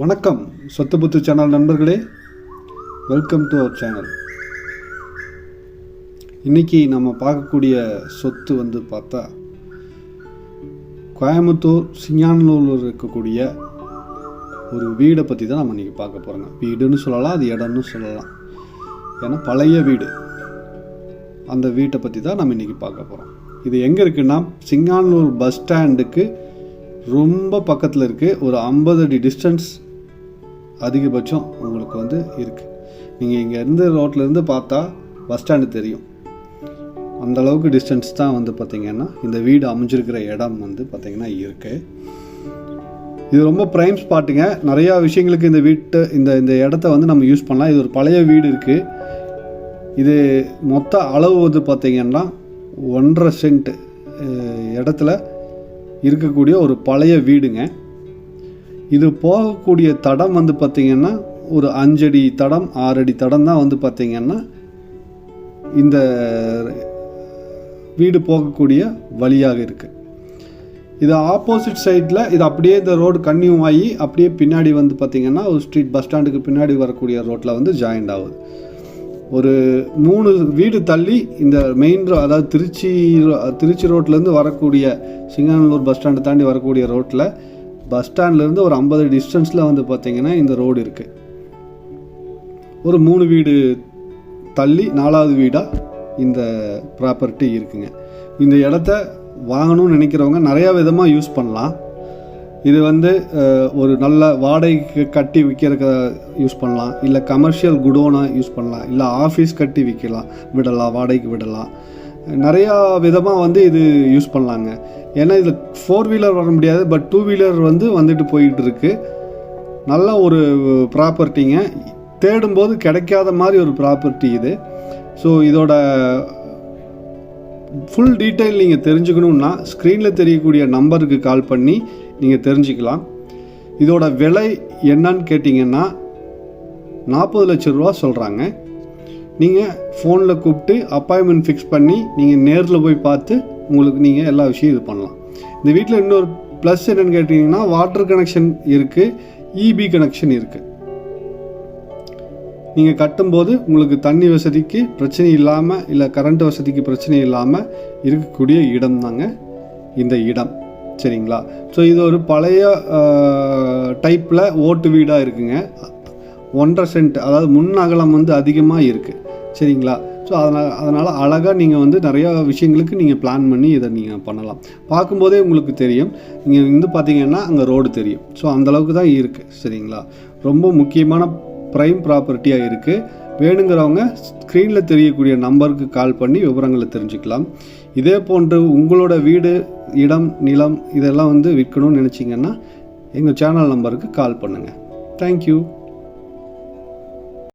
வணக்கம் சொத்துபுத்து சேனல் நண்பர்களே, welcome to our channel. இன்றைக்கி நம்ம பார்க்கக்கூடிய சொத்து பார்த்தா கோயம்புத்தூர் சிங்கானூரில் இருக்கக்கூடிய ஒரு வீடை பற்றி தான் நம்ம இன்றைக்கி பார்க்க போகிறோங்க. வீடுன்னு சொல்லலாம், அது இடம்னு சொல்லலாம். ஏன்னா பழைய வீடு, அந்த வீட்டை பற்றி தான் நம்ம இன்றைக்கி பார்க்க போகிறோம். இது எங்கே இருக்குன்னா சிங்கானூர் பஸ் ஸ்டாண்டுக்கு ரொம்ப பக்கத்தில் இருக்குது. ஒரு 50 அடி டிஸ்டன்ஸ் அதிகபட்சம் உங்களுக்கு இருக்குது. நீங்கள் இங்கேருந்து ரோட்லேருந்து பார்த்தா பஸ் ஸ்டாண்டு தெரியும். அந்தளவுக்கு டிஸ்டன்ஸ் தான் பார்த்திங்கன்னா இந்த வீடு அமைஞ்சிருக்கிற இடம் பார்த்திங்கன்னா இருக்குது. இது ரொம்ப ப்ரைம் ஸ்பாட்டுங்க. நிறையா விஷயங்களுக்கு இந்த வீட்டை இந்த இடத்த நம்ம யூஸ் பண்ணலாம். இது ஒரு பழைய வீடு இருக்குது. இது மொத்த அளவு பார்த்திங்கன்னா 1.5 சென்ட் இடத்துல இருக்கக்கூடிய ஒரு பழைய வீடுங்க. இது போகக்கூடிய தடம் பார்த்திங்கன்னா ஒரு 5 அடி தடம் 6 அடி தடம் தான் பார்த்திங்கன்னா இந்த வீடு போகக்கூடிய வழியாக இருக்குது. இது ஆப்போசிட் சைடில் இது அப்படியே இந்த ரோடு கன்னியூ ஆகி அப்படியே பின்னாடி பார்த்திங்கன்னா ஒரு ஸ்ட்ரீட் பஸ் ஸ்டாண்டுக்கு பின்னாடி வரக்கூடிய ரோட்டில் ஜாயிண்ட் ஆகுது. ஒரு 3 வீடு தள்ளி இந்த மெயின் அதாவது திருச்சி ரோட்லேருந்து வரக்கூடிய சிங்கானூர் பஸ் ஸ்டாண்டு தாண்டி வரக்கூடிய ரோட்டில் பஸ் ஸ்டாண்ட்லேருந்து ஒரு 50 டிஸ்டன்ஸில் பார்த்திங்கன்னா இந்த ரோடு இருக்குது. ஒரு 3 வீடு தள்ளி 4வது வீடாக இந்த ப்ராப்பர்ட்டி இருக்குங்க. இந்த இடத்த வாங்கணும்னு நினைக்கிறவங்க நிறையா விதமாக யூஸ் பண்ணலாம். இது ஒரு நல்ல வாடகைக்கு கட்டி விற்கிறதுக்கு யூஸ் பண்ணலாம், இல்லை கமர்ஷியல் குடோனாக யூஸ் பண்ணலாம், இல்லை ஆஃபீஸ் கட்டி விடலாம், வாடகைக்கு விடலாம். நிறையா விதமாக இது யூஸ் பண்ணலாங்க. ஏன்னா இதில் 4 வீலர் வர முடியாது, பட் 2 வீலர் வந்துட்டு போயிட்டு இருக்கு. நல்ல ஒரு ப்ராப்பர்ட்டிங்க. தேடும்போது கிடைக்காத மாதிரி ஒரு ப்ராப்பர்ட்டி இது. ஸோ இதோட ஃபுல் டீட்டெயில் நீங்கள் தெரிஞ்சுக்கணுன்னா ஸ்க்ரீனில் தெரியக்கூடிய நம்பருக்கு கால் பண்ணி நீங்கள் தெரிஞ்சுக்கலாம். இதோட விலை என்னன்னு கேட்டிங்கன்னா 40 லட்சம் ரூபா சொல்கிறாங்க. நீங்கள் ஃபோனில் கூப்பிட்டு அப்பாயின்மெண்ட் ஃபிக்ஸ் பண்ணி நீங்கள் நேரில் போய் பார்த்து உங்களுக்கு நீங்கள் எல்லா விஷயம் இது பண்ணலாம். இந்த வீட்டில் இன்னொரு ப்ளஸ் என்னென்னு கேட்டிங்கன்னா வாட்டர் கனெக்ஷன் இருக்குது, இபி கனெக்ஷன் இருக்குது. நீங்கள் கட்டும்போது உங்களுக்கு தண்ணி வசதிக்கு பிரச்சனை இல்லாமல், இல்லை கரண்ட் வசதிக்கு பிரச்சனை இல்லாமல் இருக்கக்கூடிய இடம் தாங்க இந்த இடம். சரிங்களா? ஸோ இது ஒரு பழைய டைப்பில் ஓட்டு வீடாக இருக்குங்க. 1.5 சென்ட், அதாவது முன் அகலம் அதிகமாக இருக்குது. சரிங்களா? ஸோ அதனால் அழகாக நீங்கள் நிறையா விஷயங்களுக்கு நீங்கள் பிளான் பண்ணி இதை நீங்கள் பண்ணலாம். பார்க்கும்போதே உங்களுக்கு தெரியும். நீங்கள் பார்த்தீங்கன்னா அங்கே ரோடு தெரியும். ஸோ அந்தளவுக்கு தான் இருக்குது. சரிங்களா? ரொம்ப முக்கியமான ப்ரைம் ப்ராப்பர்ட்டியாக இருக்குது. வேணுங்கிறவங்க ஸ்க்ரீனில் தெரியக்கூடிய நம்பருக்கு கால் பண்ணி விவரங்களை தெரிஞ்சுக்கலாம். இதே போன்று உங்களோட வீடு, இடம், நிலம் இதெல்லாம் விற்கணும்னு நினச்சிங்கன்னா எங்கள் சேனல் நம்பருக்கு கால் பண்ணுங்கள். தேங்க்யூ.